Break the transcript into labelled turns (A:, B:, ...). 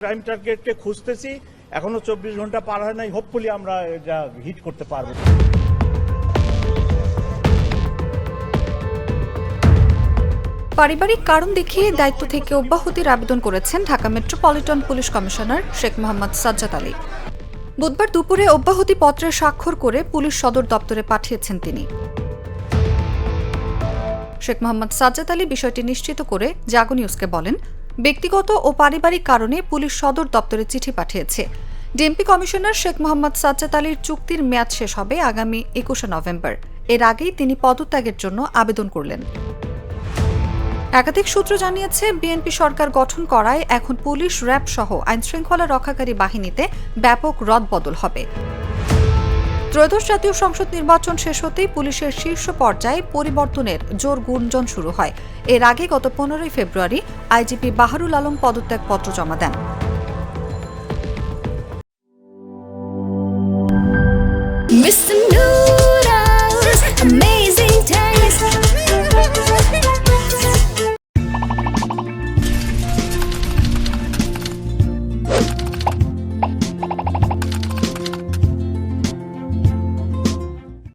A: Prime টার্গেটকে খুঁজতেছি, এখনো 24 ঘন্টা পার হয় নাই। হোপফুলি আমরা এটা হিট করতে পারবো।
B: পারিবারিক কারণ দেখিয়ে দায়িত্ব থেকে অব্যাহতির আবেদন করেছেন Dhaka metropolitan police commissioner Sheikh Mohammad Sajjad Ali. বুধবার দুপুরে অব্যাহতি পত্রে স্বাক্ষর করে পুলিশ সদর দপ্তরে পাঠিয়েছেন তিনি। শেখ মোহাম্মদ সাজ্জাদ আলী বিষয়টি নিশ্চিত করে জাগো নিউজকে বলেন, ব্যক্তিগত ও পারিবারিক কারণে পুলিশ সদর দপ্তরে চিঠি পাঠিয়েছে। ডিএমপি কমিশনার শেখ মোহাম্মদ সাজ্জাদ আলীর চুক্তির মেয়াদ শেষ হবে আগামী 21 নভেম্বর। এর আগেই তিনি পদত্যাগের জন্য আবেদন করলেন। একাধিক সূত্র জানিয়েছে, বিএনপি সরকার গঠন করায় এখন পুলিশ, র্যাব সহ আইনশৃঙ্খলা রক্ষাকারী বাহিনীতে ব্যাপক রদবদল হবে। ত্রয়োদশ জাতীয় সংসদ নির্বাচন শেষ হতেই পুলিশের শীর্ষ পর্যায়ে পরিবর্তনের জোর গুঞ্জন শুরু হয়। এর আগে গত 15 ফেব্রুয়ারি আইজিপি বাহারুল আলম পদত্যাগপত্র জমা দেন।
C: Mr.